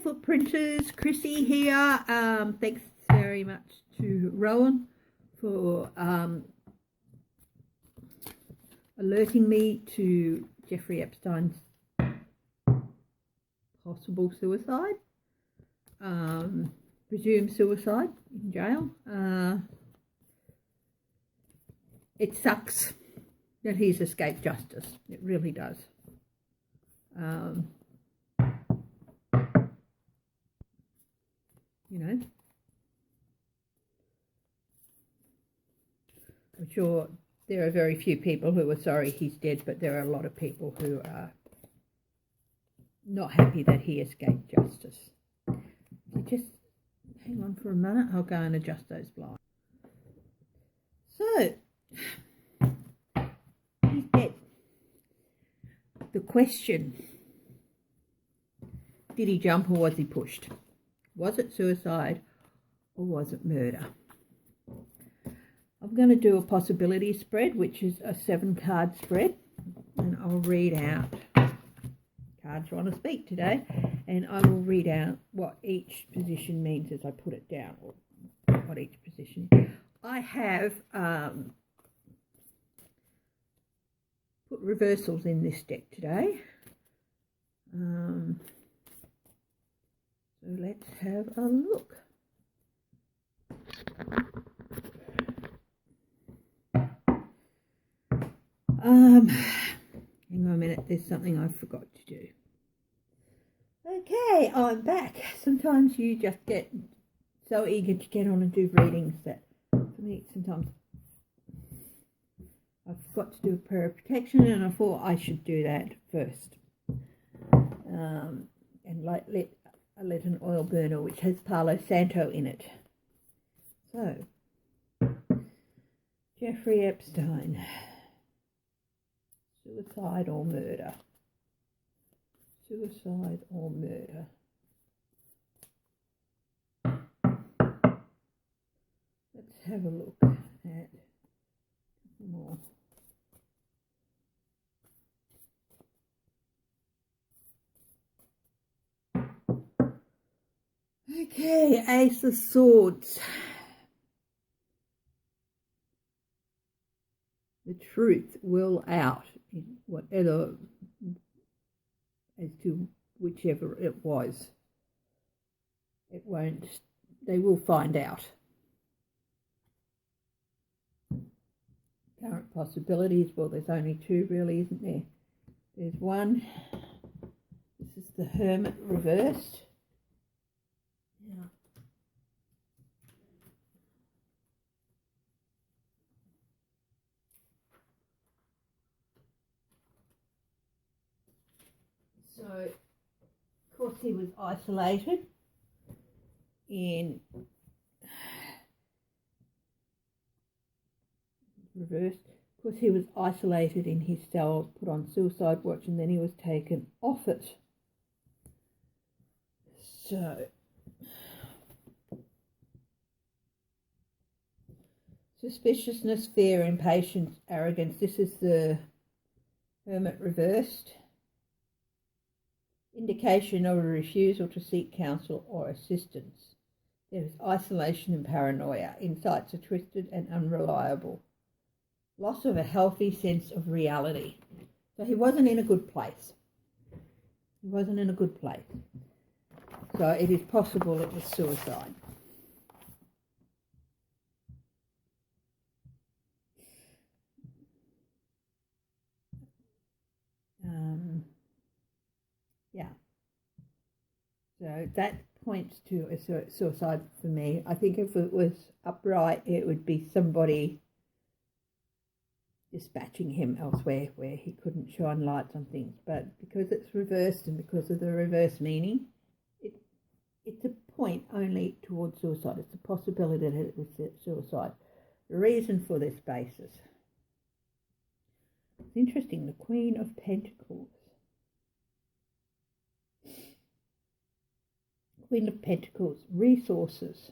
Footprinters, Chrissy here. Thanks very much to Rowan for alerting me to Jeffrey Epstein's possible suicide, presumed suicide in jail. It sucks that he's escaped justice. It really does. You know, I'm sure there are very few people who are sorry he's dead, but there are a lot of people who are not happy that he escaped justice. You just hang on for a minute, I'll go and adjust those blinds. So, he's dead. The question, did he jump or was he pushed? Was it suicide or was it murder? I'm going to do a possibility spread, which is a 7-card spread, and I'll read out cards want to speak today, and I will read out what each position means as I put it down, or what each position is. I have put reversals in this deck today. So let's have a look. Hang on a minute, there's something I forgot to do. Okay, I'm back. Sometimes you just get so eager to get on and do readings that for me sometimes I forgot to do a prayer of protection, and I thought I should do that first. And I lit an oil burner which has Palo Santo in it. So, Jeffrey Epstein, suicide or murder? Suicide or murder? Let's have a look at more. Okay, Ace of Swords. The truth will out in whatever, as to whichever it was. It won't, they will find out. Current possibilities, well, there's only two really, isn't there? There's one, this is the Hermit reversed. Yeah. So, of course, he was isolated in reversed. Of course, he was isolated in his cell, put on suicide watch, and then he was taken off it. So, suspiciousness, fear, impatience, arrogance. This is the Hermit reversed. Indication of a refusal to seek counsel or assistance. There is isolation and paranoia. Insights are twisted and unreliable. Loss of a healthy sense of reality. So he wasn't in a good place. He wasn't in a good place. So it is possible it was suicide. Yeah. So that points to a suicide for me. I think if it was upright, it would be somebody dispatching him elsewhere where he couldn't shine lights on things. But because it's reversed and because of the reverse meaning, it's a point only towards suicide. It's a possibility that it was suicide. The reason for this basis. It's interesting, the Queen of Pentacles. Queen of Pentacles, resources,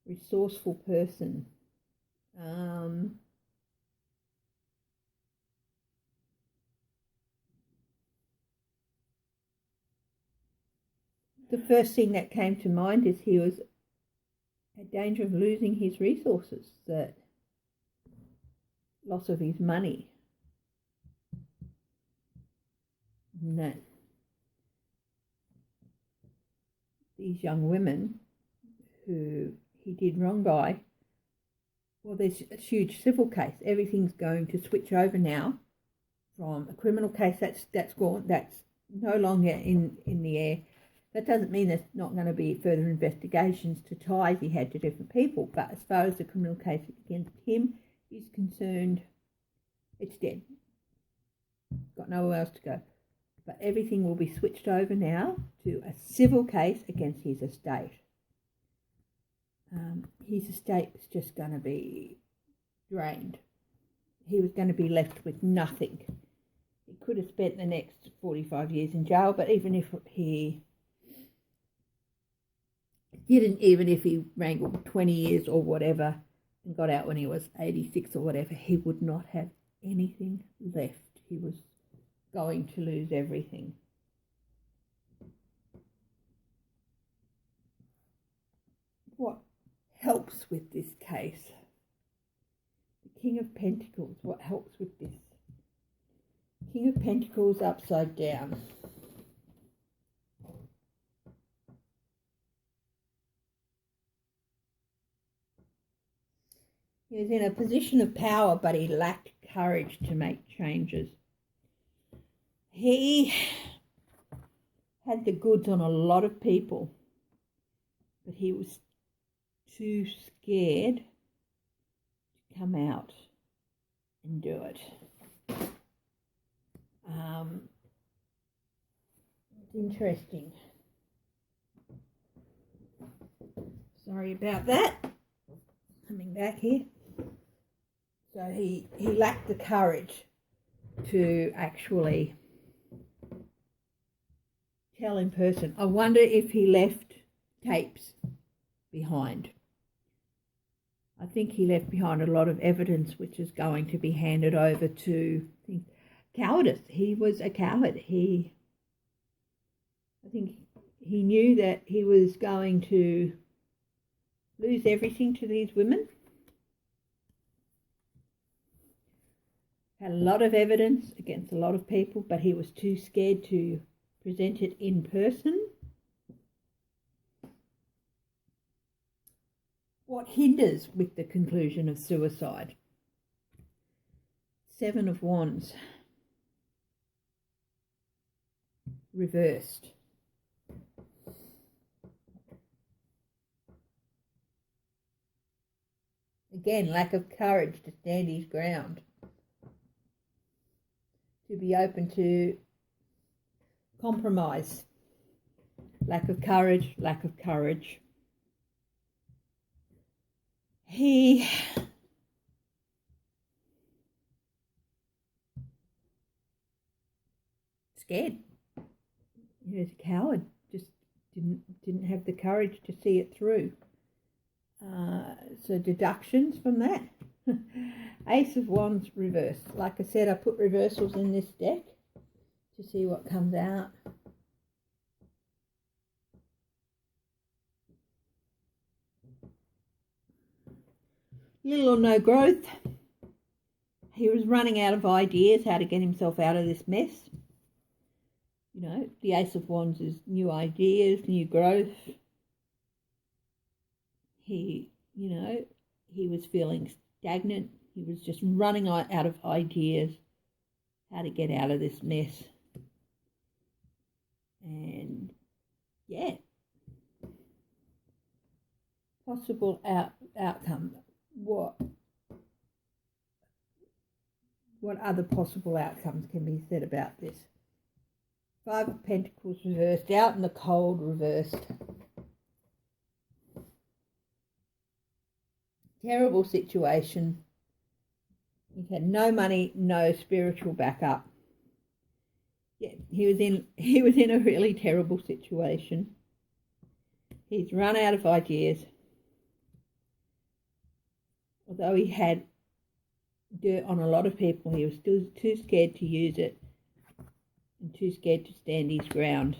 resourceful person. the first thing that came to mind is he was at danger of losing his resources, that loss of his money. And that these young women who he did wrong by, well, there's a huge civil case. Everything's going to switch over now from a criminal case that's gone, that's no longer in the air. That doesn't mean there's not going to be further investigations to ties he had to different people, but as far as the criminal case against him is concerned, it's dead. Got nowhere else to go. But everything will be switched over now to a civil case against his estate. His estate was just going to be drained. He was going to be left with nothing. He could have spent the next 45 years in jail, but even if he wrangled 20 years or whatever and got out when he was 86 or whatever, he would not have anything left. He was going to lose everything. What helps with this case? The King of Pentacles. What helps with this? King of Pentacles upside down. He was in a position of power, but he lacked courage to make changes. He had the goods on a lot of people, but he was too scared to come out and do it. It's interesting. Sorry about that. Coming back here. So he lacked the courage to actually tell in person. I wonder if he left tapes behind. I think he left behind a lot of evidence which is going to be handed over to cowardice. He was a coward. I think he knew that he was going to lose everything to these women. Had a lot of evidence against a lot of people, but he was too scared to present it in person. What hinders with the conclusion of suicide? Seven of Wands. Reversed. Again, lack of courage to stand his ground. To be open to compromise. Lack of courage, lack of courage. He scared. He was a coward. Just didn't have the courage to see it through. So deductions from that. Ace of Wands reversed. Like I said, I put reversals in this deck to see what comes out. Little or no growth. He was running out of ideas how to get himself out of this mess. You know, the Ace of Wands is new ideas, new growth. He was feeling stagnant. He was just running out of ideas how to get out of this mess. And yeah, possible outcome. What other possible outcomes can be said about this? Five of Pentacles reversed, out in the cold reversed. Terrible situation. He had no money, no spiritual backup. Yeah, he was in a really terrible situation. He's run out of ideas. Although he had dirt on a lot of people, he was still too scared to use it and too scared to stand his ground.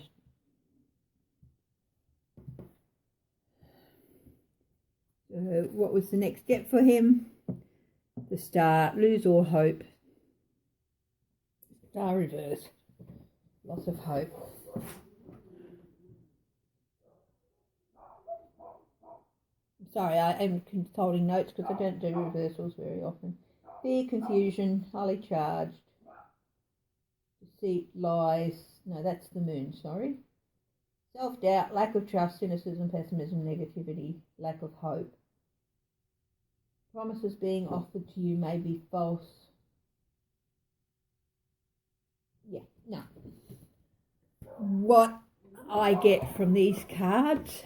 What was the next step for him? The star, lose all hope. Star reverse, loss of hope. Sorry, I am consulting notes because I don't do reversals very often. Fear, confusion, highly charged. Deceit, lies. No, that's the moon, sorry. Self-doubt, lack of trust, cynicism, pessimism, negativity, lack of hope. Promises being offered to you may be false. Yeah, no. What I get from these cards,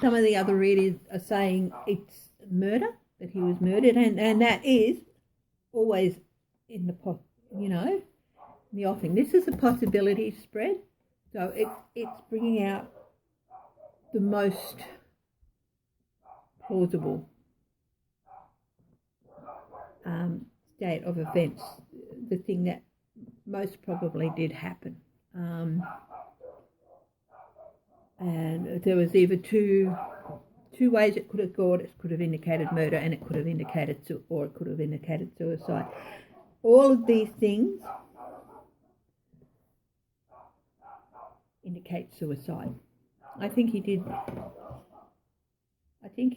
some of the other readers are saying it's murder, that he was murdered, and that is always in the pot, the offing. This is a possibility spread, so it's bringing out the most plausible state of events, the thing that most probably did happen. And there was either two ways it could have gone. It could have indicated murder, and it could have indicated suicide. All of these things indicate suicide. I think he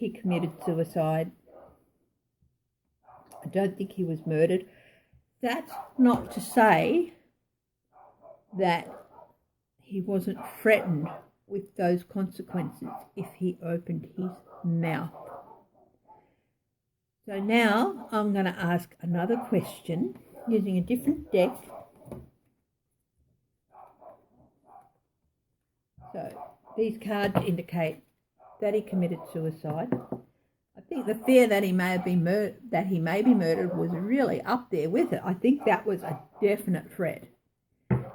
committed suicide. I don't think he was murdered. That's not to say that he wasn't threatened with those consequences if he opened his mouth. So now I'm going to ask another question using a different deck. So these cards indicate that he committed suicide. I think the fear that he may be murdered was really up there with it. I think that was a definite threat.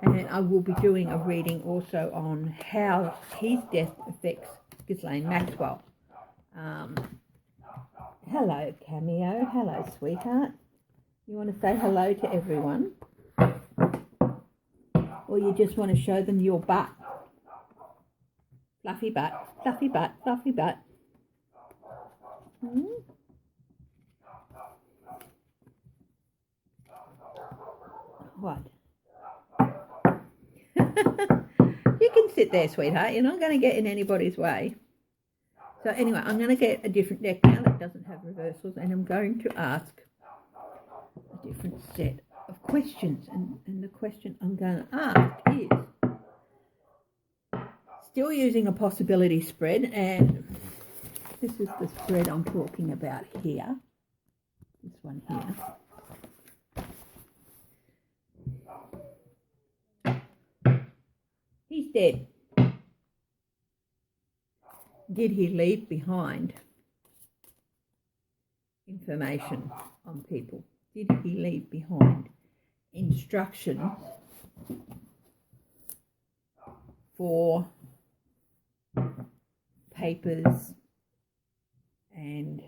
And I will be doing a reading also on how his death affects Ghislaine Maxwell. Hello, Cameo. Hello, sweetheart. You want to say hello to everyone? Or you just want to show them your butt? Fluffy butt, fluffy butt, fluffy butt. What? You can sit there, sweetheart. You're not going to get in anybody's way. So anyway, I'm going to get a different deck now that doesn't have reversals, and I'm going to ask a different set of questions. And the question I'm going to ask is, still using a possibility spread, and this is the spread I'm talking about here. This one here. He's dead. Did he leave behind information on people? Did he leave behind instructions for papers and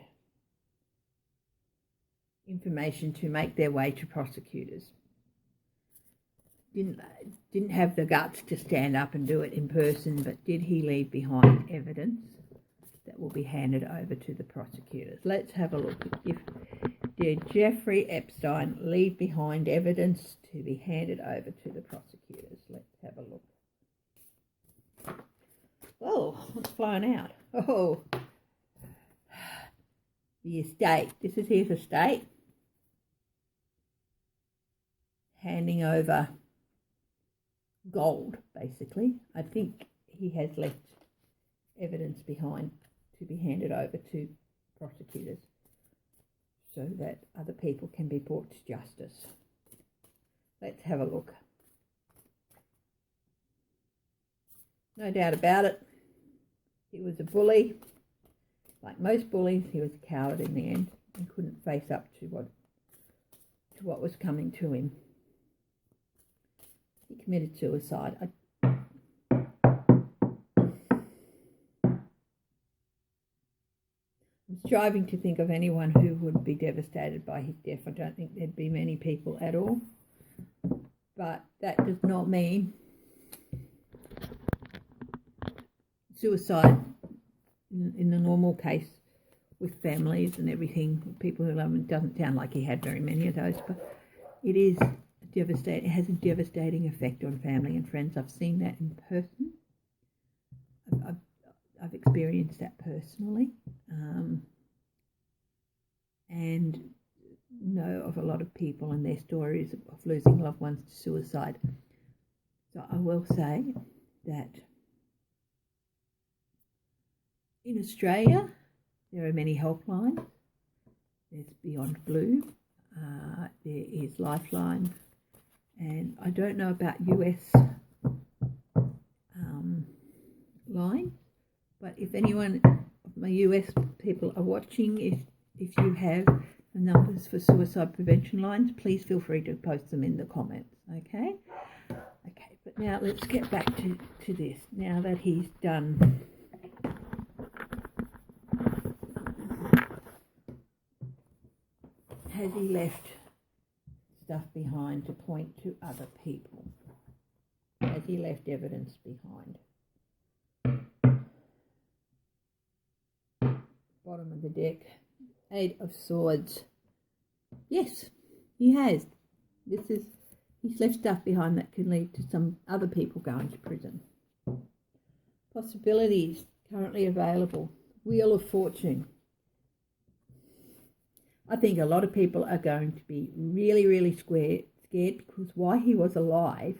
information to make their way to prosecutors? Didn't have the guts to stand up and do it in person, but did he leave behind evidence that will be handed over to the prosecutors? Let's have a look. Did Jeffrey Epstein leave behind evidence to be handed over to the prosecutors? Let's have a look. Oh, what's flying out? Oh, the estate. This is his estate. Handing over gold, basically. I think he has left evidence behind to be handed over to prosecutors so that other people can be brought to justice. Let's have a look. No doubt about it, he was a bully. Like most bullies, he was a coward in the end and couldn't face up to what was coming to him. He committed suicide. I'm striving to think of anyone who would be devastated by his death. I don't think there'd be many people at all. But that does not mean suicide in the normal case with families and everything, people who love him. It doesn't sound like he had very many of those, but it is devastating. It has a devastating effect on family and friends. I've seen that in person. I've experienced that personally, and know of a lot of people and their stories of losing loved ones to suicide. So I will say that in Australia there are many helplines. There's Beyond Blue, there is Lifeline, and I don't know about US line, but if anyone of my US people are watching, if you have the numbers for suicide prevention lines, please feel free to post them in the comments. Okay, but now let's get back to this. Now that he's done has he left stuff behind to point to other people? Has he left evidence behind? Bottom of the deck, 8 of Swords. Yes, he has. He's left stuff behind that can lead to some other people going to prison. Possibilities currently available. Wheel of Fortune. I think a lot of people are going to be really, really scared because while he was alive,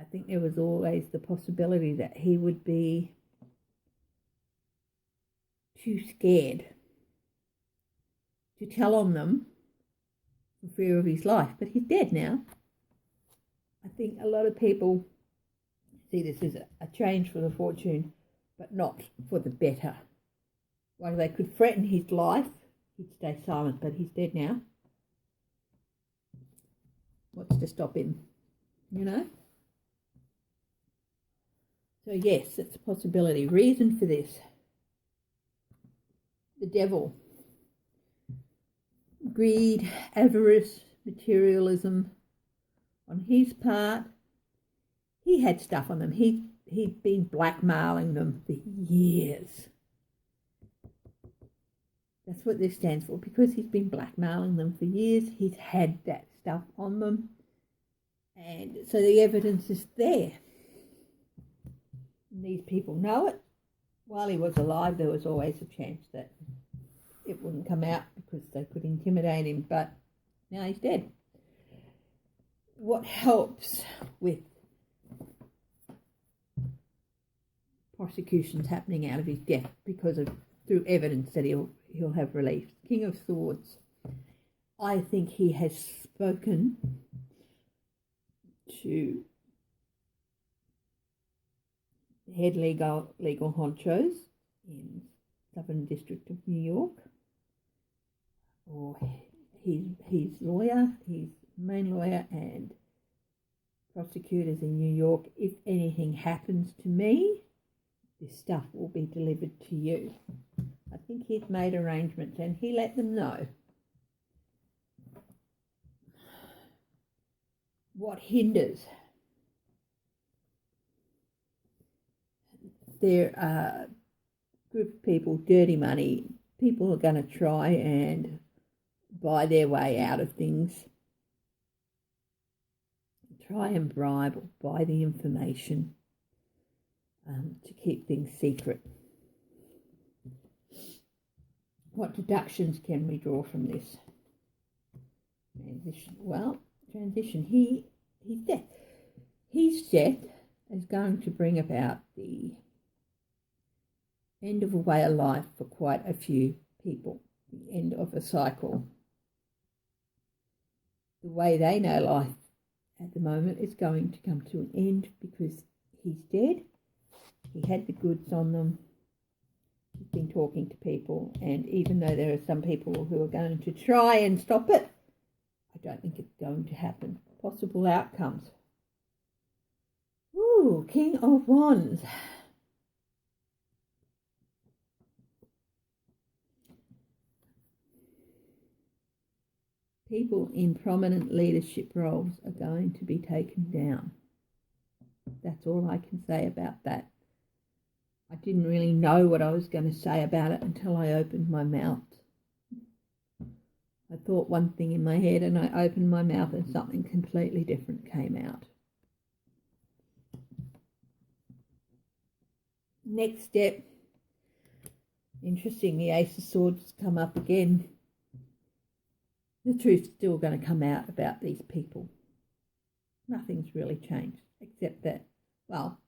I think there was always the possibility that he would be too scared to tell on them for fear of his life. But he's dead now. I think a lot of people see this as a change for the fortune, but not for the better. While they could threaten his life, he'd stay silent, but he's dead now. What's to stop him, you know? So yes, it's a possibility. Reason for this. The devil. Greed, avarice, materialism. On his part, he had stuff on them. He'd been blackmailing them for years. That's what this stands for. Because he's been blackmailing them for years, he's had that stuff on them. And so the evidence is there. And these people know it. While he was alive, there was always a chance that it wouldn't come out because they could intimidate him, but now he's dead. What helps with prosecutions happening out of his death because of through evidence that he'll have relief? King of Swords. I think he has spoken to head legal honchos in Southern District of New York, or his lawyer, his main lawyer, and prosecutors in New York. If anything happens to me, this stuff will be delivered to you. I think he's made arrangements and he let them know. What hinders? There are a group of people, dirty money, people who are going to try and buy their way out of things, try and bribe or buy the information to keep things secret. What deductions can we draw from this? Transition. Well, transition. His death. His death is going to bring about the end of a way of life for quite a few people. The end of a cycle. The way they know life at the moment is going to come to an end because he's dead. He had the goods on them. He's been talking to people, and even though there are some people who are going to try and stop it, I don't think it's going to happen. Possible outcomes. Ooh, King of Wands. People in prominent leadership roles are going to be taken down. That's all I can say about that. I didn't really know what I was going to say about it until I opened my mouth. I thought one thing in my head and I opened my mouth and something completely different came out. Next step, interesting, the Ace of Swords come up again. The truth's still going to come out about these people. Nothing's really changed, except that, well,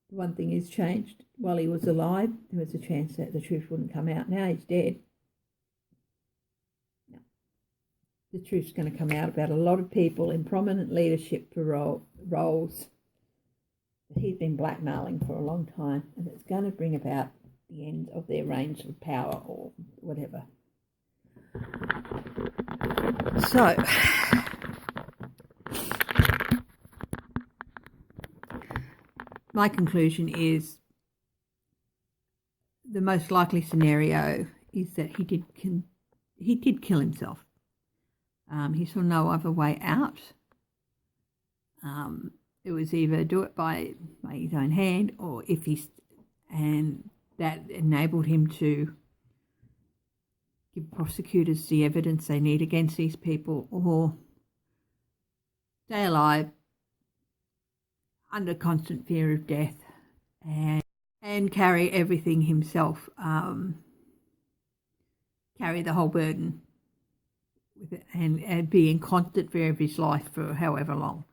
one thing is changed. While he was alive, there was a chance that the truth wouldn't come out. Now he's dead. No. The truth's going to come out about a lot of people in prominent leadership roles that he's been blackmailing for a long time, and it's going to bring about the end of their range of power or whatever. So, my conclusion is the most likely scenario is that he did kill himself. He saw no other way out. It was either do it by his own hand, or and that enabled him to give prosecutors the evidence they need against these people, or stay alive under constant fear of death and carry everything himself, carry the whole burden with it, and be in constant fear of his life for however long.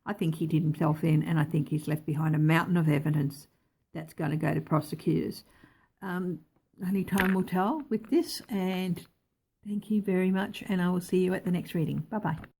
I think he did himself in, and I think he's left behind a mountain of evidence that's going to go to prosecutors. Only time will tell with this, and thank you very much, and I will see you at the next reading. Bye-bye.